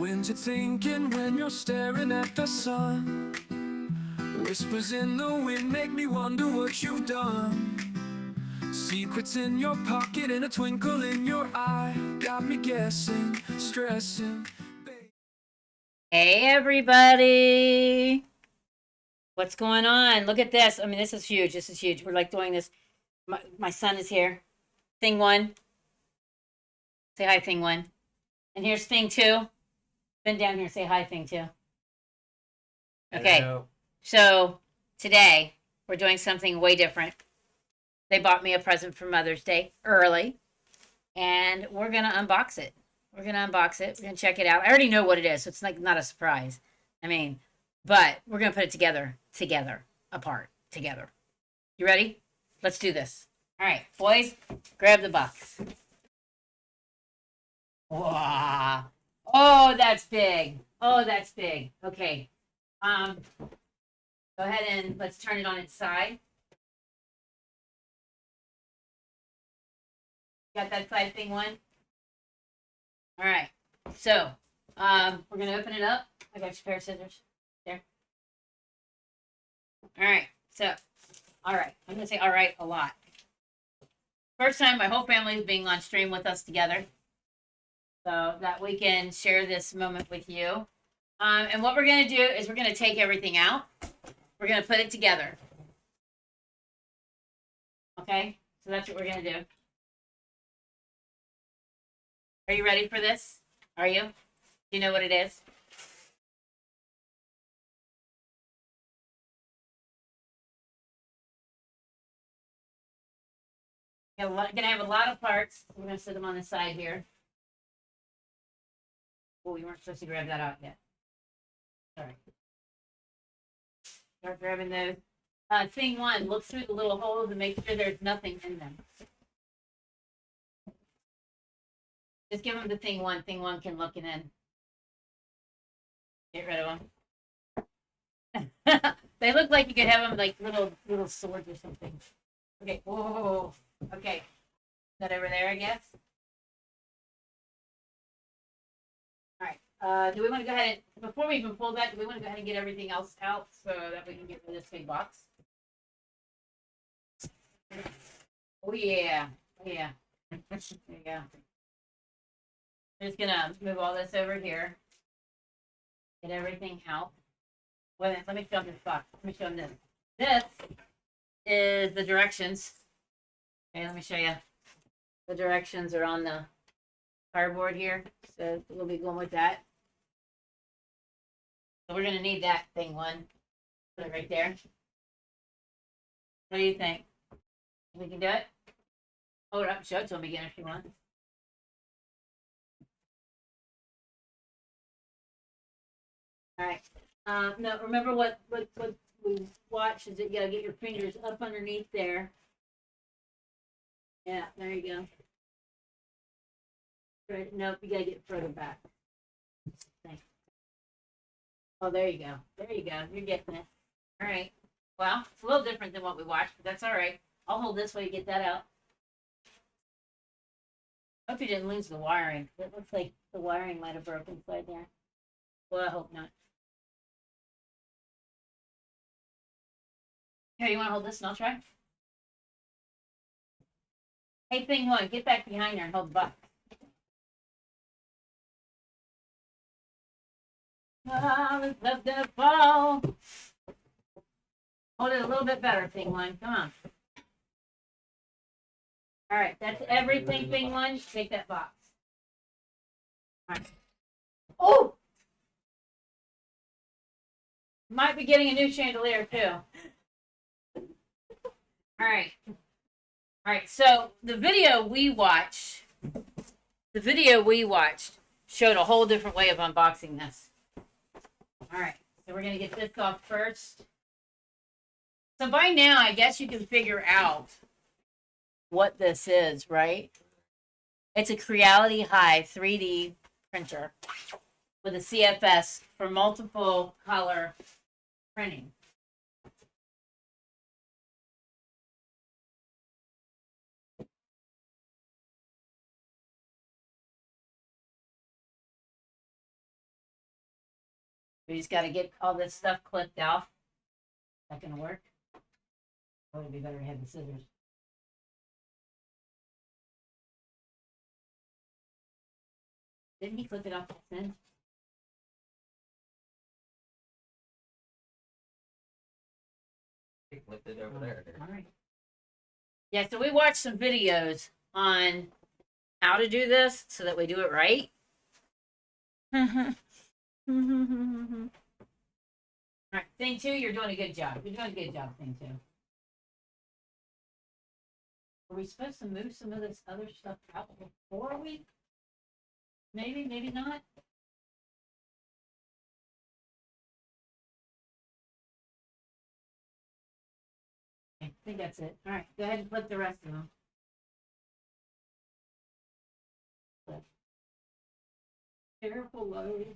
when's it thinking when you're staring at the sun? Whispers in the wind make me wonder what you've done. Secrets in your pocket and a twinkle in your eye got me guessing, stressing. Hey everybody! What's going on? Look at this. I mean, this is huge. This is huge. We're like doing this. My son is here. Thing one. Say hi, thing one. And here's thing two. Bend down here. Say hi, thing two. Okay. Hello. So today we're doing something way different. They bought me a present for Mother's Day early, and we're gonna unbox it. We're gonna unbox it. We're gonna check it out. I already know what it is, so it's like not a surprise. I mean, but we're gonna put it together, apart, together. You ready? Let's do this. All right, boys, grab the box. Wow. Oh, that's big. Oh, that's big. Okay. Go ahead and let's turn it on its side. Got that side thing one? All right. So, we're gonna open it up. I got your pair of scissors. There. All right. So, all right. I'm gonna say all right a lot. First time my whole family is being on stream with us together, so that we can share this moment with you. And what we're gonna do is we're gonna take everything out. We're gonna put it together. Okay. So that's what we're gonna do. Are you ready for this? Are you? Do you know what it is? Gonna have a lot of parts. We're gonna set them on the side here. Oh, you weren't supposed to grab that out yet. Sorry. Start grabbing those. Thing one, look through the little holes and make sure there's nothing in them. Just give them the thing one. Thing one can look in. Get rid of them. They look like you could have them like little swords or something. Okay. Whoa. Okay. That over there, I guess. All right. Do we want to go ahead and, before we even pull that, do we want to go ahead and get everything else out so that we can get rid of this big box? Oh yeah. Oh yeah. There you go. I'm just gonna move all this over here. Get everything out. Wait, let me show them this box. Let me show them this. This is the directions. Okay, let me show you. The directions are on the cardboard here, so we'll be going with that. So we're gonna need that thing one. Put it right there. What do you think? We can do it? Hold it up, show it to them again if you want. All right. No, remember what we watched is that you gotta get your fingers up underneath there. Yeah, there you go. Right, nope, you gotta get further back. Thanks. Oh, there you go. There you go. You're getting it. All right. Well, it's a little different than what we watched, but that's all right. I'll hold this while you get that out. Hope you didn't lose the wiring. It looks like the wiring might have broken inside there. Well, I hope not. Here, you want to hold this and I'll try? Hey, thing one, get back behind there and hold the box. Oh, it's up to fall. Hold it a little bit better, thing one. Come on. All right, that's everything, thing one. Take that box. All right. Oh! Might be getting a new chandelier, too. All right. All right, so the video we watched showed a whole different way of unboxing this. All right, so we're going to get this off first. So by now, I guess you can figure out what this is, right? It's a Creality Hi 3D printer with a CFS for multiple color printing. We just got to get all this stuff clipped off. Not gonna work. Oh, it'd be better to have the scissors. Didn't he clip it off the end? He flipped it over there. All right. Yeah, so we watched some videos on how to do this so that we do it right. All right, thing two, you're doing a good job. You're doing a good job, thing two. Are we supposed to move some of this other stuff out before we? Maybe, maybe not. I think that's it. All right, go ahead and flip the rest of them. Flip. Careful, Lois.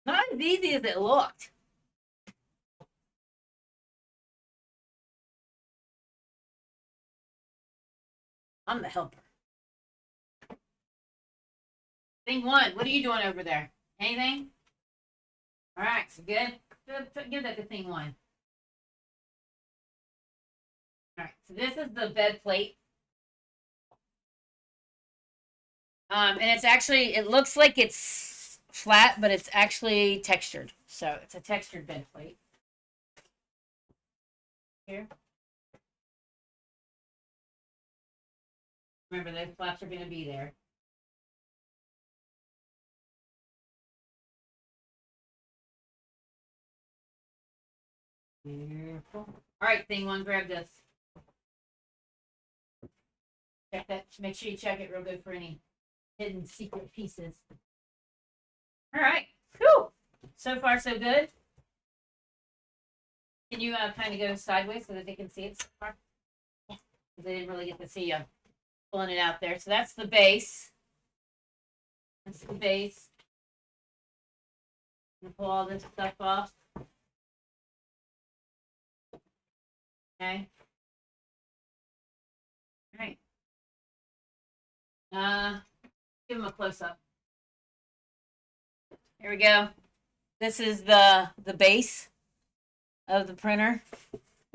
Not as easy as it looked. I'm the helper. Thing one, what are you doing over there? Anything? All right, so good. Give that to thing one. All right, so this is the bed plate. And it's actually, it looks like it's flat, but it's actually textured. So it's a textured bed plate. Here. Remember, those flaps are going to be there. Careful. All right, thing one, grab this. Check that. Make sure you check it real good for any hidden secret pieces. All right. Whew. So far, so good. Can you kind of go sideways so that they can see it so far? Yeah. Because they didn't really get to see you pulling it out there. So that's the base. That's the base. I'm gonna pull all this stuff off. Okay. All right. Give them a close up. Here we go. This is the base of the printer.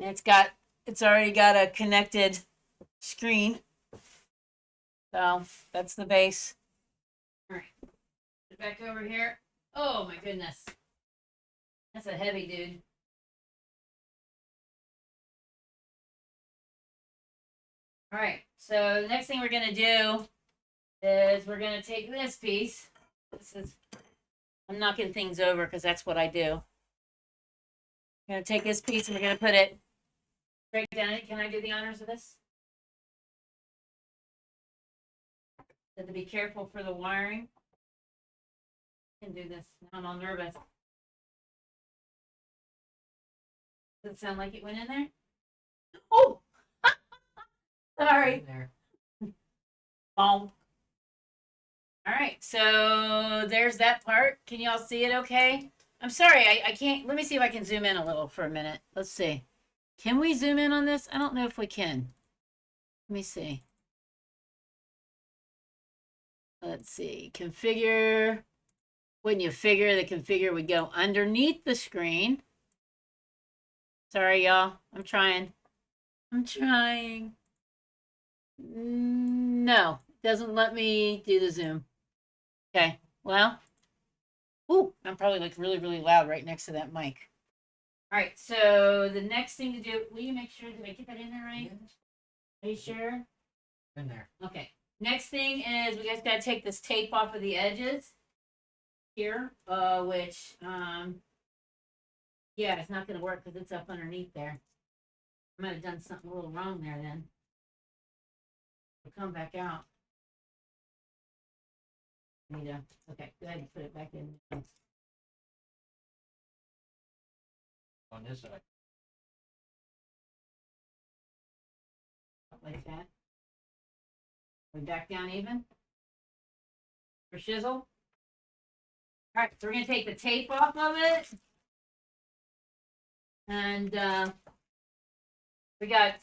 And it's already got a connected screen. So that's the base. All right. Get back over here. Oh my goodness. That's a heavy dude. All right. So the next thing we're gonna do is we're gonna take this piece. I'm knocking things over because that's what I do. I'm gonna take this piece and we're gonna put it straight down it. Can I do the honors of this? Said to be careful for the wiring. I can do this. Now I'm all nervous. Does it sound like it went in there? Oh! Sorry. There. All right, so there's that part. Can y'all see it okay? I'm sorry, I can't. Let me see if I can zoom in a little for a minute. Let's see. Can we zoom in on this? I don't know if we can. Let me see. Let's see. Configure. When you figure the configure would go underneath the screen. Sorry, y'all. I'm trying. No, doesn't let me do the zoom. Okay, well, ooh, I'm probably like really, really loud right next to that mic. All right, so the next thing to do, will you make sure, did I get that in there right? Are you sure? In there. Okay, next thing is we guys gotta take this tape off of the edges here, which, yeah, it's not gonna work because it's up underneath there. I might have done something a little wrong there then. It'll come back out. Okay, go ahead and put it back in. On this side. Like that. We back down even. For shizzle. All right, so we're gonna take the tape off of it. And we got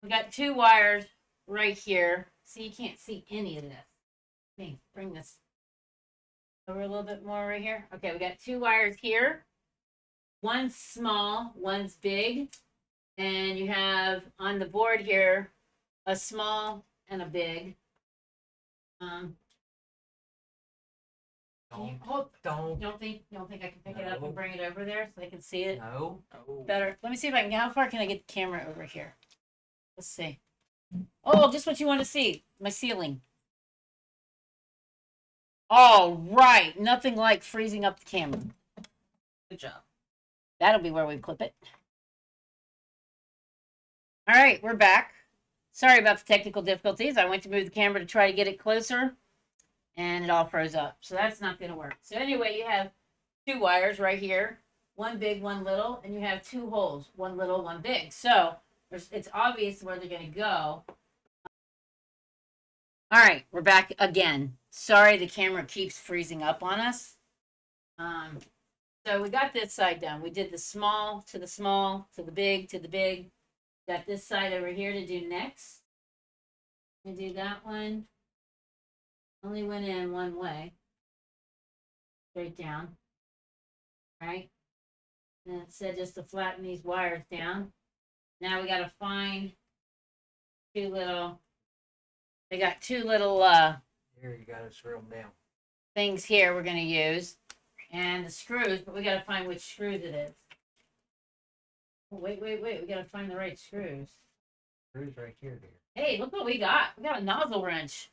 We got 2 wires right here. See, you can't see any of this. Let me bring this over a little bit more right here. Okay, we got 2 wires here. One's small, one's big. And you have on the board here a small and a big. Don't. You don't think I can pick it up and bring it over there so they can see it No. better? Let me see if I can. How far can I get the camera over here? Let's see. Oh, just what you want to see. My ceiling. All right. Nothing like freezing up the camera. Good job. That'll be where we clip it. All right, we're back. Sorry about the technical difficulties. I went to move the camera to try to get it closer, and it all froze up. So that's not going to work. So anyway, you have 2 wires right here. One big, one little, and you have 2 holes. One little, one big. So it's obvious where they're going to go. All right, we're back again. Sorry, the camera keeps freezing up on us. So we got this side done. We did the small to the big to the big. Got this side over here to do next. We do that one. Only went in one way. Straight down. All right. And it said just to flatten these wires down. Now we got to find 2 little. They got 2 little Here, you gotta screw them down. things here we're going to use. And the screws, but we got to find which screws it is. Oh, wait. We got to find the right screws. Screws right here, dear. Hey, look what we got. We got a nozzle wrench.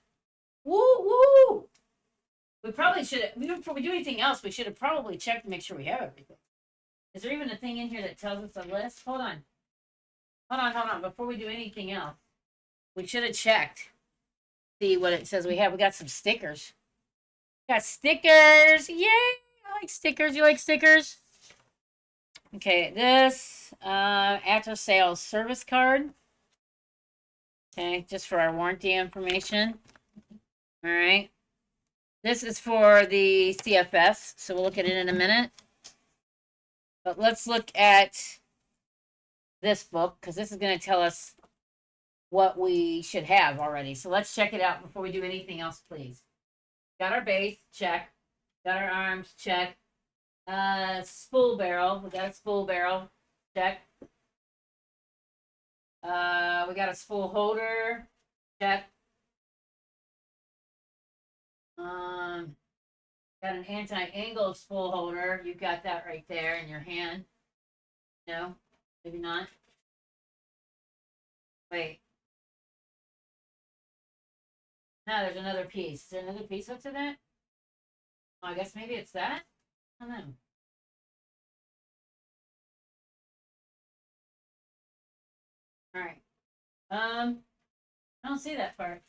Woo! We probably should have, before we do anything else, we should have probably checked to make sure we have everything. Is there even a thing in here that tells us a list? Hold on. Before we do anything else, we should have checked. See what it says we have. We got some stickers. Got stickers. Yay! I like stickers. You like stickers? Okay, this after sales service card. Okay, just for our warranty information. All right. This is for the CFS, so we'll look at it in a minute. But let's look at this book, because this is going to tell us what we should have already. So let's check it out before we do anything else, please. Got our base, check. Got our arms, check. Spool barrel, we got a spool barrel, check. We got a spool holder, check. Got an anti-angle spool holder. You've got that right there in your hand. No, maybe not. Wait. No, there's another piece. Is there another piece hooked to that? Oh, I guess maybe it's that? I don't know. All right. I don't see that part.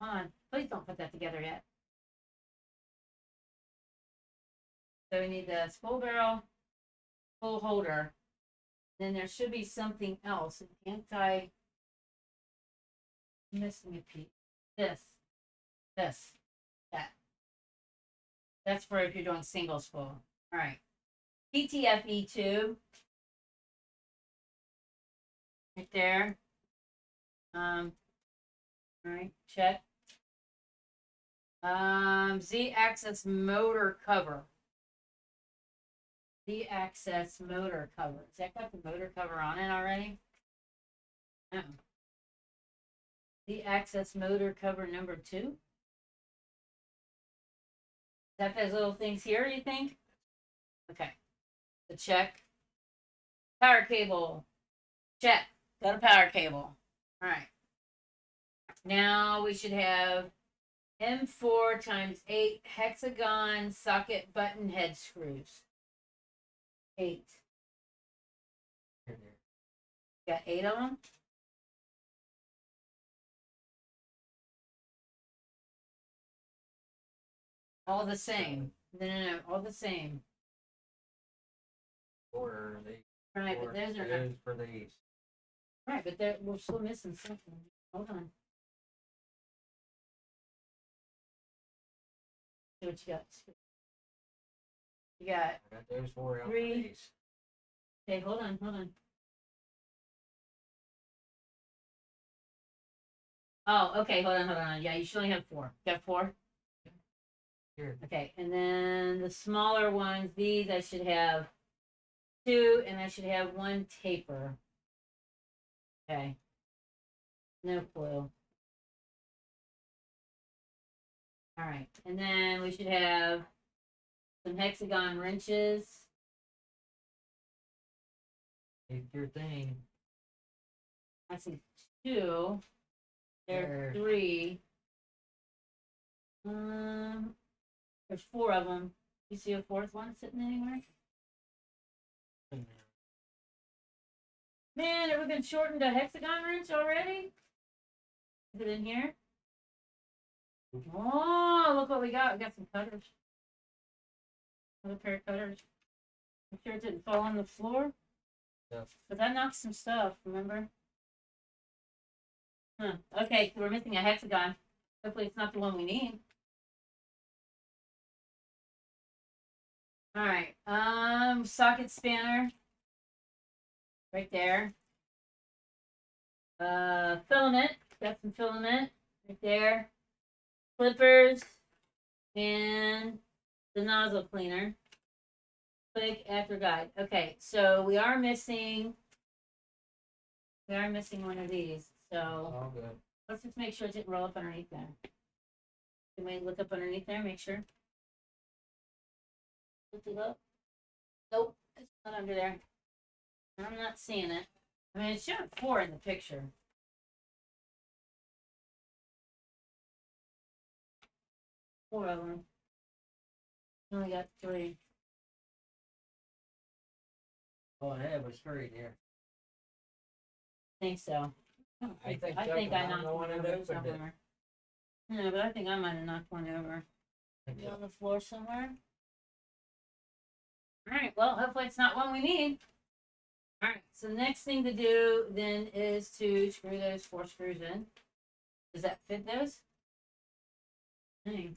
Come on. Please don't put that together yet. So we need the spool barrel, spool holder. Then there should be something else. Missing a piece. This. That. That's for if you're doing single spool. All right. PTFE tube. Right there. All right, check. Z-axis motor cover. Z-axis motor cover. Has that got the motor cover on it already? No. Z-axis motor cover number 2. Is that those little things here, you think? Okay. The check. Power cable. Check. Got a power cable. All right. Now we should have M4 times 8 hexagon socket button head screws. 8. Here, dear. Got 8 of them? All the same. No. All the same. Or they. Right, but those are not. Those for these. Right, but we're still missing something. Hold on. See what you got. You got. I got those 4 out for 3. these. Okay, hold on. Oh, okay. Hold on. Yeah, you should only have 4. Got 4? Here. Okay. And then the smaller ones, these I should have 2, and I should have 1 taper. Okay. No clue. All right. And then we should have some hexagon wrenches. Take your thing. I see 2. There. There's 3. There's 4 of them. You see a 4th one sitting anywhere? Man, have we been shortened a hexagon wrench already? Is it in here? Oh, look what we got. We got some cutters. Another pair of cutters. I'm sure it didn't fall on the floor. Yeah. But that knocked some stuff, remember? Huh. Okay, so we're missing a hexagon. Hopefully it's not the one we need. Alright. Socket spanner. Right there. Filament. Got some filament. Right there. Clippers. And the nozzle cleaner. Click after guide. Okay, so we are missing one of these. So All good. let's just make sure it didn't roll up underneath there. Can we look up underneath there, make sure? Lift it up. Nope, it's not under there. I'm not seeing it. I mean, it showed 4 in the picture. Four of them. Only got 3. Oh, I have a 3 there. Think so. I think I so, think 'cause I I'm knocked the one one that over opened it. somewhere. No, but I think I might have knocked one over. Think Maybe so. on the floor somewhere. Alright, well, hopefully it's not one we need. Alright, so the next thing to do then is to screw those 4 screws in. Does that fit those? Dang.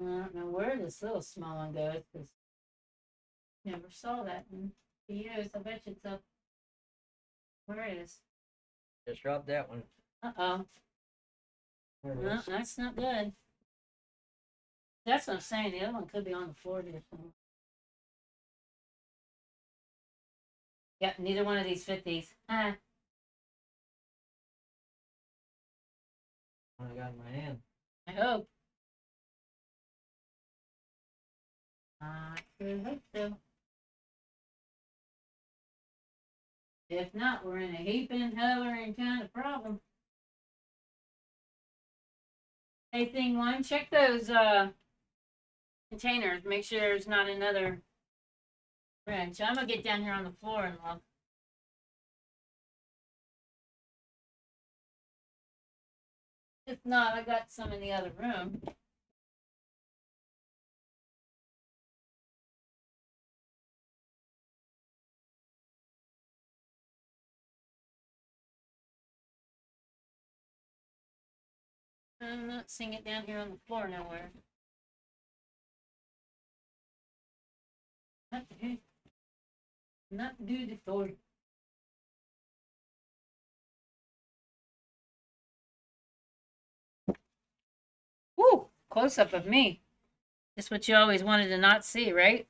I don't know where this little small one goes because never saw that in years. I bet you it's up. Where it is? Just drop that one. Uh-oh. There it No, is. that's not good. That's what I'm saying. The other one could be on the floor here somewhere. Yep, neither one of these fit these. I got in my hand. I hope. I sure hope so. If not, we're in a heaping, hovering kind of problem. Hey, thing one, check those containers. Make sure there's not another wrench. I'm gonna get down here on the floor and look. If not, I got some in the other room. I'm not seeing it down here on the floor nowhere. Not good. Not good at all. Woo! Close up of me. Just what you always wanted to not see, right?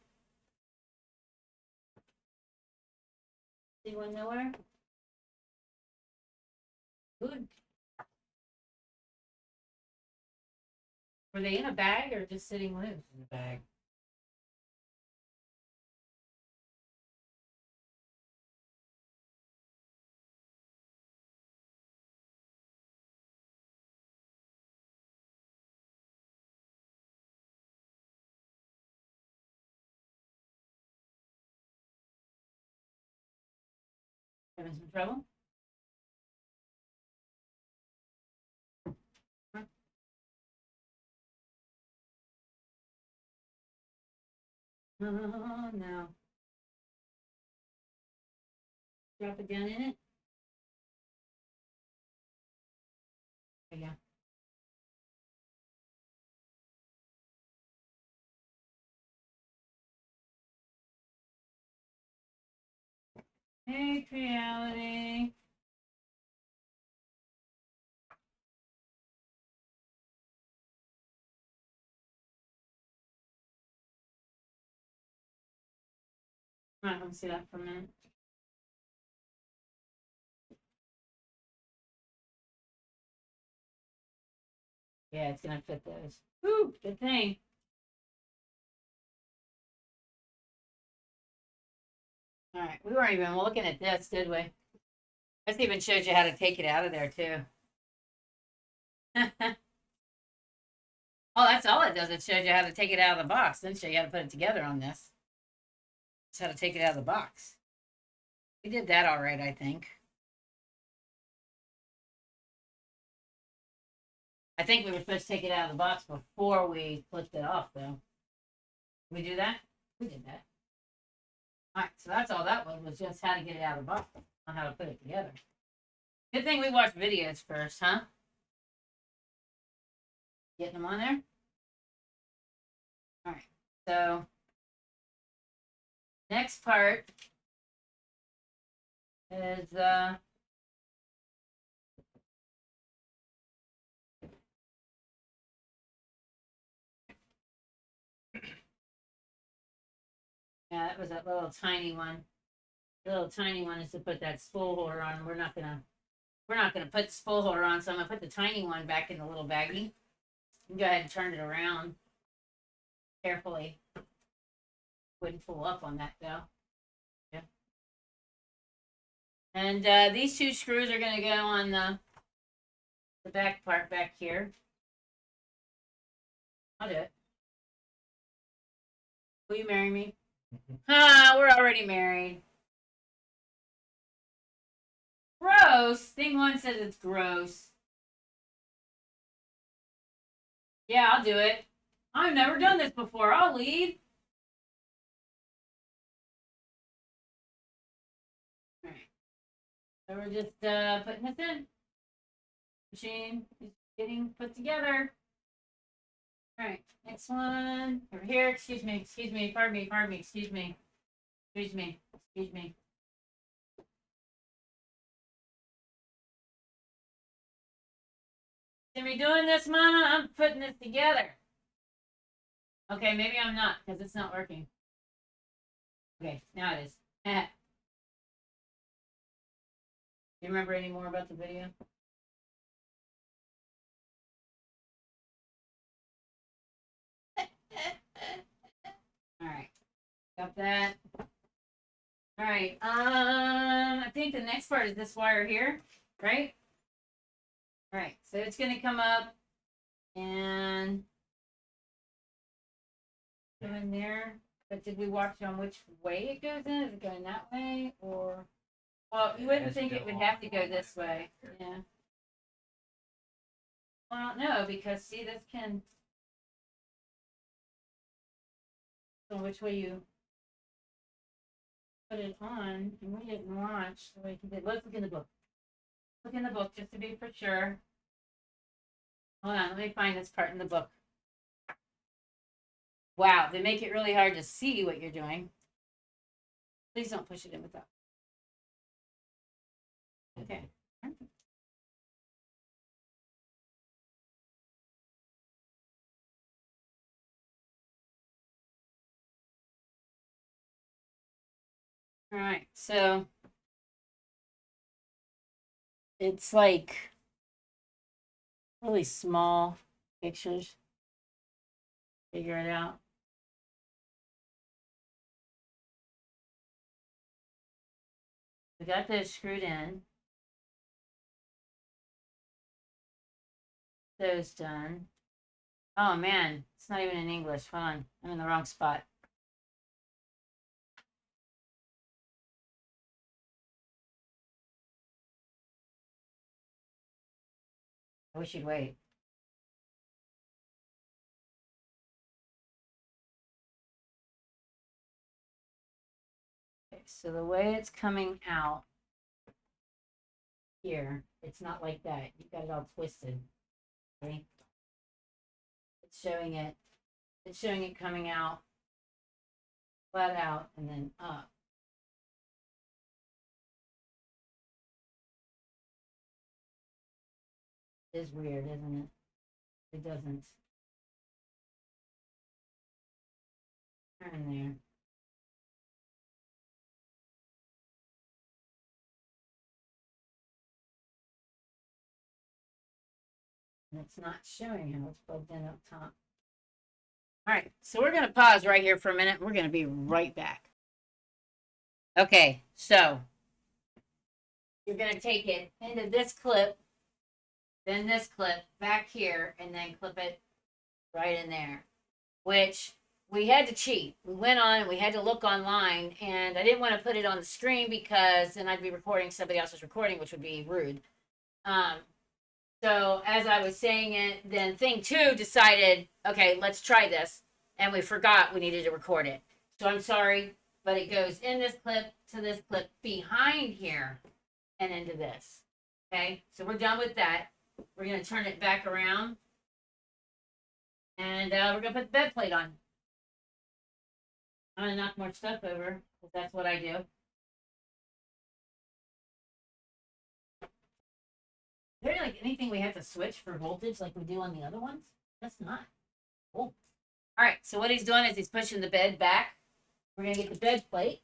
See one nowhere? Good. Were they in a bag or just sitting loose? In the bag. Having some trouble? Oh, no. Drop it down in it. There you go. Hey, Creality. All right, let me see that for a minute. Yeah, it's gonna fit those. Woo, good thing. All right, we weren't even looking at this, did we? This even shows you how to take it out of there too. Oh, that's all it does. It shows you how to take it out of the box. Then show you how to put it together on this. It's how to take it out of the box. We did that all right, I think. I think we were supposed to take it out of the box before we flipped it off, though. Did we do that? We did that. All right, so that's all that was just how to get it out of the box, on how to put it together. Good thing we watched videos first, huh? Getting them on there? All right, so next part is yeah, that was that little tiny one. The little tiny one is to put that spool holder on. We're not gonna put the spool holder on, so I'm gonna put the tiny one back in the little baggie. You can go ahead and turn it around carefully. Wouldn't pull up on that though. Yeah. And these two screws are gonna go on the back part back here. I'll do it. Will you marry me? We're already married. Gross. Thing one says it's gross. Yeah, I'll do it. I've never done this before. I'll lead. All right. So we're just putting this in. Machine is getting put together. All right, next one over here. Excuse me, pardon me, excuse me. See me doing this, Mama? I'm putting this together. Okay, maybe I'm not because it's not working. Okay, now it is. Do you remember any more about the video? All right, got that. All right, I think the next part is this wire here, right? All right, so it's gonna come up and go in there. But did we watch on which way it goes in? Is it going that way or? Well, you wouldn't think it would have to go this way. Yeah. Well, no, because see, this can. So which way you put it on, and we didn't watch the way he did. Let's look in the book. Look in the book just to be for sure. Hold on, let me find this part in the book. Wow, they make it really hard to see what you're doing. Please don't push it in with that. Okay. All right, so it's like really small pictures. Figure it out. We got those screwed in. Those done. Oh man, it's not even in English. Hold on, I'm in the wrong spot. I wish you'd wait. Okay, so the way it's coming out here, it's not like that. You've got it all twisted. Okay? It's showing it coming out, flat out, and then up. It is weird, isn't it? It doesn't turn there. And it's not showing how it's plugged in up top. All right, so we're going to pause right here for a minute. We're going to be right back. Okay, so you're going to take it into this clip, then this clip back here, and then clip it right in there, which we had to cheat. We went on and we had to look online, and I didn't want to put it on the screen because then I'd be recording somebody else's recording, which would be rude. So as I was saying it, then thing two decided, okay, let's try this. And we forgot we needed to record it. So I'm sorry, but it goes in this clip to this clip behind here and into this. Okay, so we're done with that. We're going to turn it back around. And we're going to put the bed plate on. I'm going to knock more stuff over because that's what I do. Is there like anything we have to switch for voltage like we do on the other ones? That's not. Cool. All right, so what he's doing is he's pushing the bed back. We're going to get the bed plate.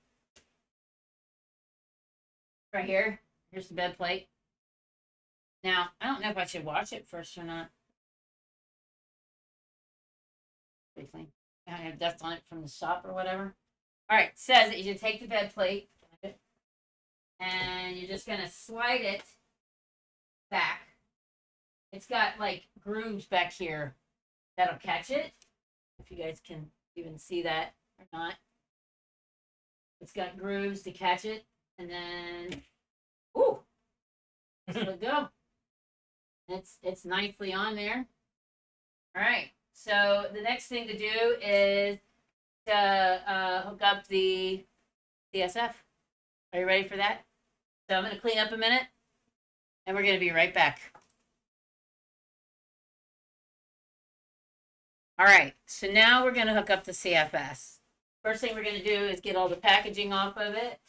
Right here. Here's the bed plate. Now, I don't know if I should wash it first or not. Pretty clean. I have dust on it from the shop or whatever. All right, it says that you should take the bed plate and you're just going to slide it back. It's got like grooves back here that'll catch it. If you guys can even see that or not. It's got grooves to catch it. And then, ooh, just let it go. It's nicely on there. All right. So the next thing to do is to hook up the CSF. Are you ready for that? So I'm going to clean up a minute, and we're going to be right back. All right, so now we're going to hook up the CFS. First thing we're going to do is get all the packaging off of it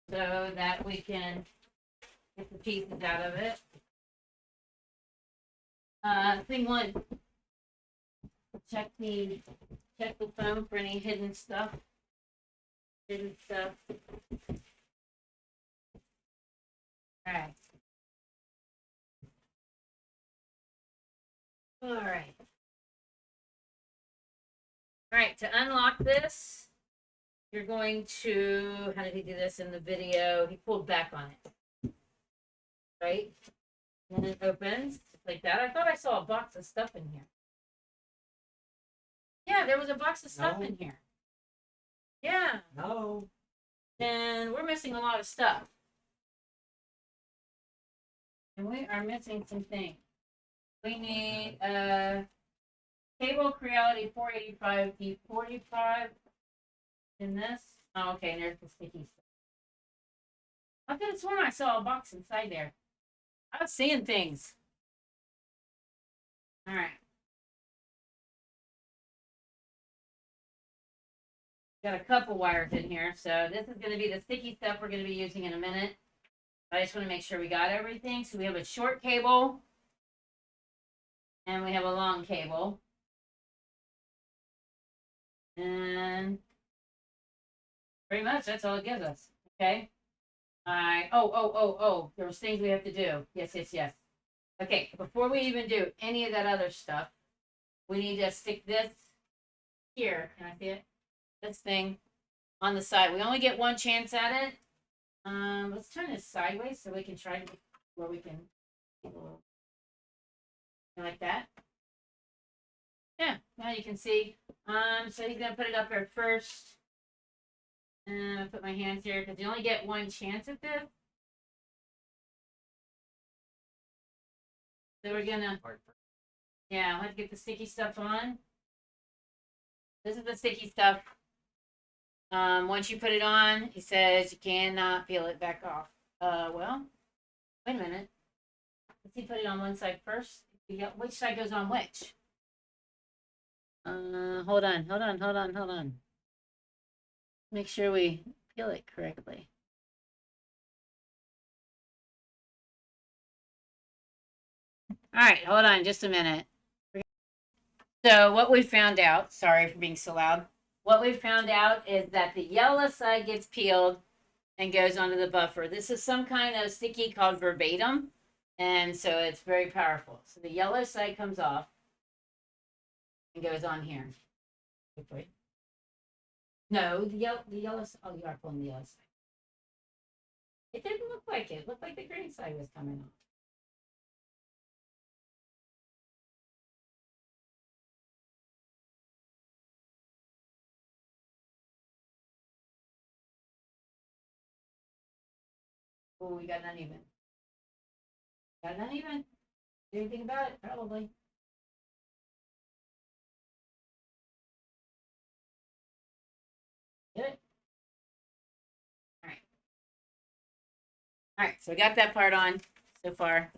so that we can get the pieces out of it. Thing one, check the foam for any hidden stuff. All right. All right. All right, to unlock this, you're going to, how did he do this in the video? He pulled back on it, right? And it opens like that. I thought I saw a box of stuff in here. Yeah, there was a box of stuff in here. Yeah. No. And we're missing a lot of stuff. And we are missing some things. We need a cable Creality 485 D45 in this. Oh, okay, and there's the sticky stuff. I could have sworn I saw a box inside there. I was seeing things. All right. Got a couple wires in here. So this is going to be the sticky stuff we're going to be using in a minute. I just want to make sure we got everything. So we have a short cable. And we have a long cable. And pretty much that's all it gives us. Okay. There was things we have to do. Yes. Okay, before we even do any of that other stuff, we need to stick this here. Can I see it? This thing on the side. We only get one chance at it. Let's turn this sideways so we can try to get where we can like that. Yeah, now you can see. So he's gonna put it up there first. And I put my hands here because you only get one chance at this. So we're gonna, yeah, let's get the sticky stuff on. This is the sticky stuff. Once you put it on, he says you cannot peel it back off. Well, wait a minute. Let's see, put it on one side first. Which side goes on which? Hold on. Make sure we peel it correctly. All right, hold on just a minute. So what we found out, sorry for being so loud. What we found out is that the yellow side gets peeled and goes onto the buffer. This is some kind of sticky called verbatim. And so it's very powerful. So the yellow side comes off and goes on here. No, the yellow, oh, you are pulling the yellow side. It didn't look like it. It looked like the green side was coming off. Oh, we got an uneven. Got an uneven. Do anything about it? Probably. Get it? All right. All right, so we got that part on so far.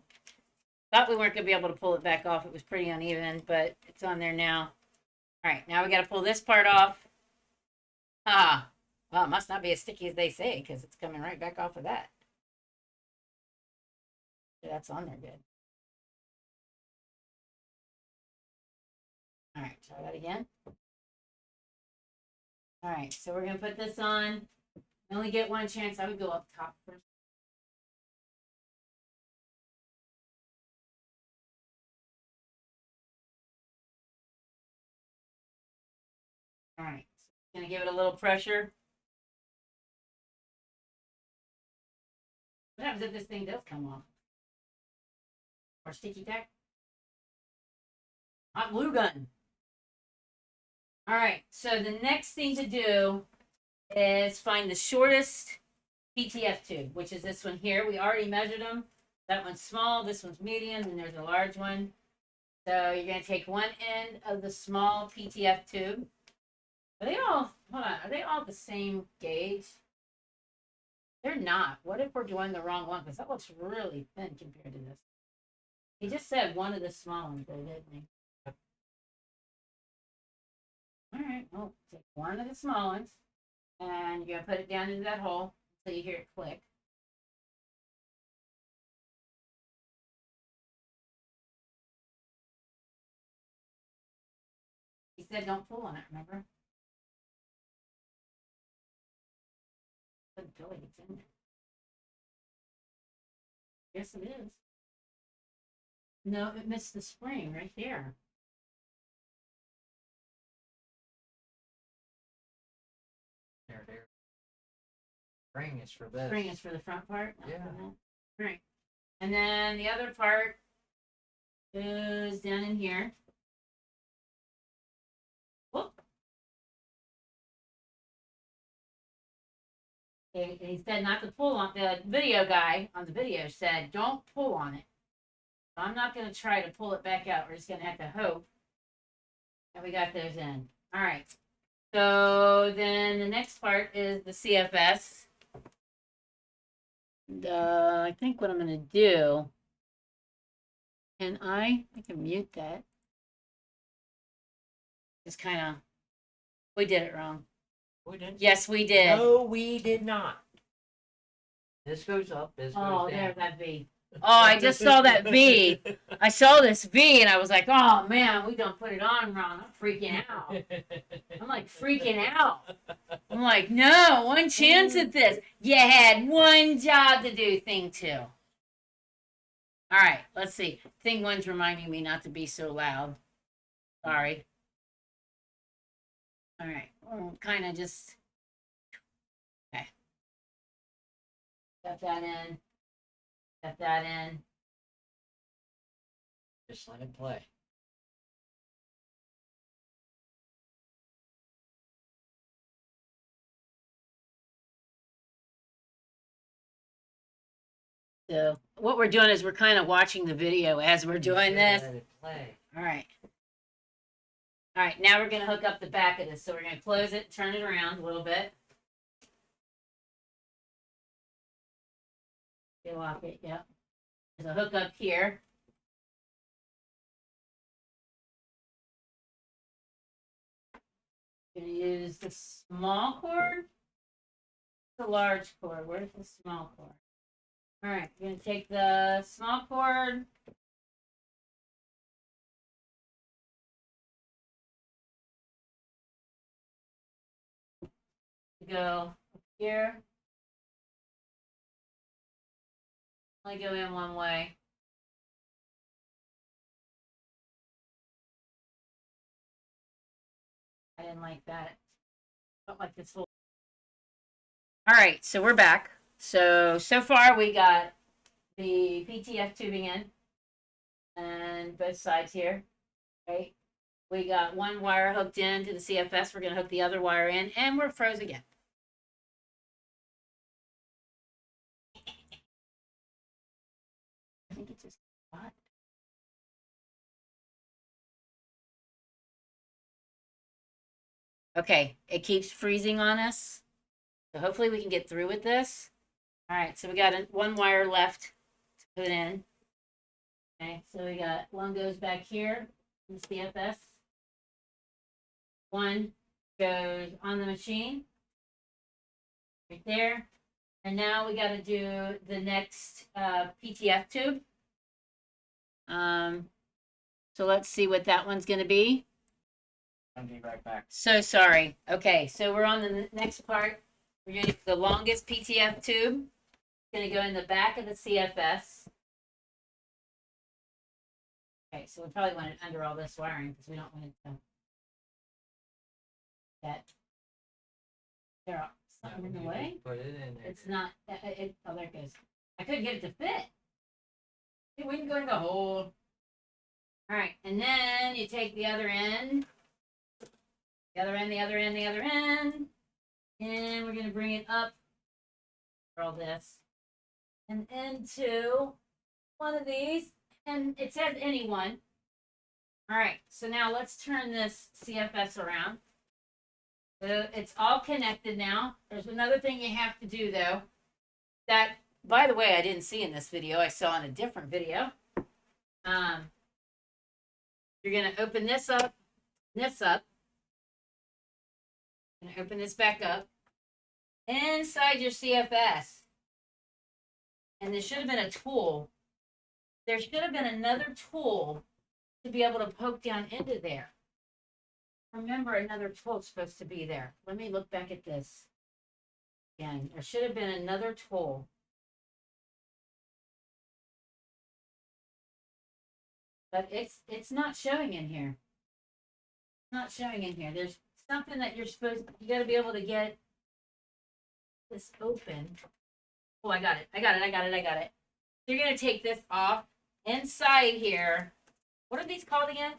Thought we weren't going to be able to pull it back off. It was pretty uneven, but it's on there now. All right, now we got to pull this part off. Ah, well, it must not be as sticky as they say because it's coming right back off of that. Yeah, that's on there good. All right, try that again. All right, so we're going to put this on. You only get one chance. I would go up top first. All right, so going to give it a little pressure. What happens if this thing does come off? Or sticky tack? Hot glue gun. All right, so the next thing to do is find the shortest PTF tube, which is this one here. We already measured them. That one's small, this one's medium, and there's a large one. So you're going to take one end of the small PTF tube. Are they all, hold on, are they all the same gauge? They're not. What if we're doing the wrong one? Because that looks really thin compared to this. He just said one of the small ones, though, didn't he? All right, well, take one of the small ones, and you're going to put it down into that hole until you hear it click. He said don't pull on it, remember? Doesn't feel like it's in there. Yes, it is. No, it missed the spring right there. There. Spring is for this. Spring is for the front part. Yeah. Right. And then the other part goes down in here. Whoop. He said not to pull on the video guy on the video said don't pull on it. So I'm not going to try to pull it back out. We're just going to have to hope that we got those in. All right. So then the next part is the CFS. And, I think what I'm going to do, I can mute that. Just kind of, we did it wrong. We didn't. Yes, we did. No, we did not. This goes up. This goes Oh, down. there's that V. Oh, I just saw that V. I saw this V and I was like, oh man, we don't put it on wrong. I'm freaking out. I'm like freaking out. I'm like, no, one chance at this. You had one job to do, thing two. All right, let's see. Thing one's reminding me not to be so loud. Sorry. All right, we'll kind of just, okay. Got that in. Got that in. Just let it play. So what we're doing is we're kind of watching the video as we're doing this. Let it play. All right. All right, now we're going to hook up the back of this. So we're going to close it, turn it around a little bit. Lock it, yep. There's a hook up here. Going to use the small cord, the large cord. Where's the small cord? All right, we're going to take the small cord go up here. Only go in one way. I didn't like that. Felt like this whole. All right, so we're back. So far we got the PTF tubing in and both sides here, right? We got one wire hooked in to the CFS. We're going to hook the other wire in, and we're froze again. I think it's just hot. Okay, it keeps freezing on us. So hopefully we can get through with this. All right, so we got one wire left to put in. Okay, so we got one goes back here in the CFS. One goes on the machine right there. And now we got to do the next PTF tube. So let's see what that one's going to be. I'll be right back. So sorry. Okay, so we're on the next part. We're going to do the longest PTF tube. It's going to go in the back of the CFS. Okay, so we probably want it under all this wiring because we don't want it to that. There are something in the way. Put it in there. It's not. Oh, there it goes. I couldn't get it to fit. We can go in the hole. All right, and then you take the other end, the other end, the other end, the other end, and we're gonna bring it up for all this, and into one of these, and it says any one. All right, so now let's turn this CFS around. So it's all connected now. There's another thing you have to do though. That, by the way, I didn't see in this video. I saw in a different video. You're gonna open this up, and open this back up inside your CFS. And there should have been a tool. There should have been another tool to be able to poke down into there. Remember, another tool is supposed to be there. Let me look back at this again. There should have been another tool. But it's not showing in here. It's not showing in here. There's something that you got to be able to get this open. Oh, I got it. So you're going to take this off. Inside here, what are these called again?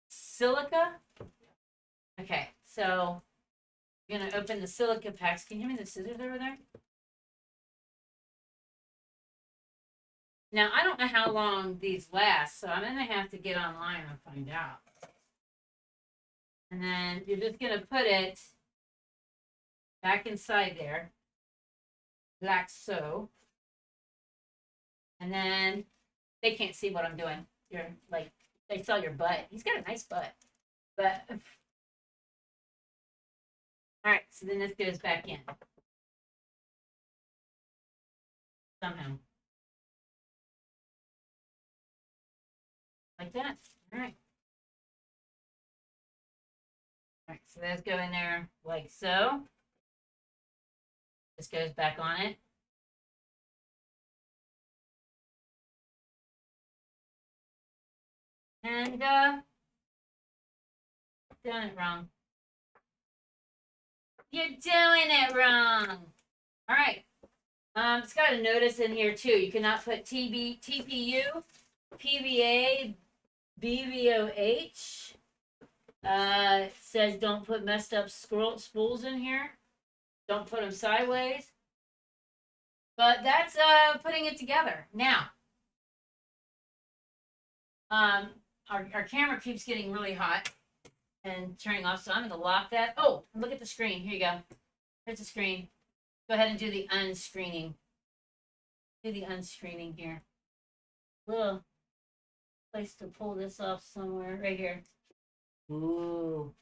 Silica? Okay, so you're going to open the silica packs. Can you hand me the scissors over there? Now, I don't know how long these last, so I'm going to have to get online and find out. And then you're just going to put it back inside there, like so. And then they can't see what I'm doing. You're like, they saw your butt. He's got a nice butt. But, all right, so then this goes back in. Somehow. Like that. All right. All right, so those go in there like so. This goes back on it. And doing it wrong. You're doing it wrong. All right. It's got a notice in here too. You cannot put TPU, PVA, BVOH. It says don't put messed up spools in here. Don't put them sideways. But that's putting it together. Now, our camera keeps getting really hot and turning off, so I'm going to lock that. Oh, look at the screen. Here you go. Here's the screen. Go ahead and do the unscreening. Do the unscreening here. Little place to pull this off somewhere. Right here. Ooh.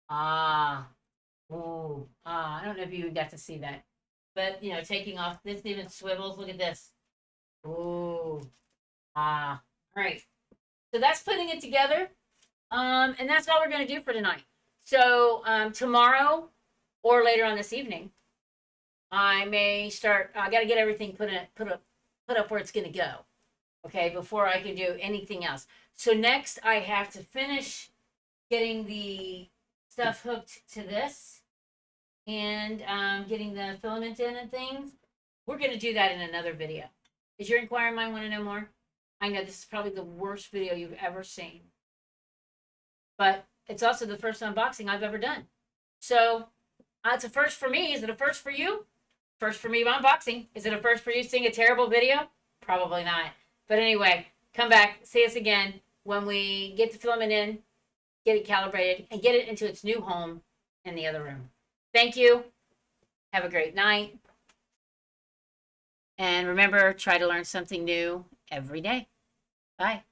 Ah. Ooh. Ah. I don't know if you even got to see that. But, you know, taking off. This even swivels. Look at this. Ooh. Ah. All right. So that's putting it together. And that's all we're going to do for tonight. So tomorrow or later on this evening, I may start. I got to get everything put up where it's going to go, okay, before I can do anything else. So next, I have to finish getting the stuff hooked to this and getting the filament in and things. We're going to do that in another video. Is your inquiring mind want to know more? I know this is probably the worst video you've ever seen, but it's also the first unboxing I've ever done. So it's a first for me. Is it a first for you? First for me unboxing. Is it a first for you seeing a terrible video? Probably not. But anyway, come back, see us again when we get the filament in, get it calibrated, and get it into its new home in the other room. Thank you. Have a great night. And remember, try to learn something new every day. Bye.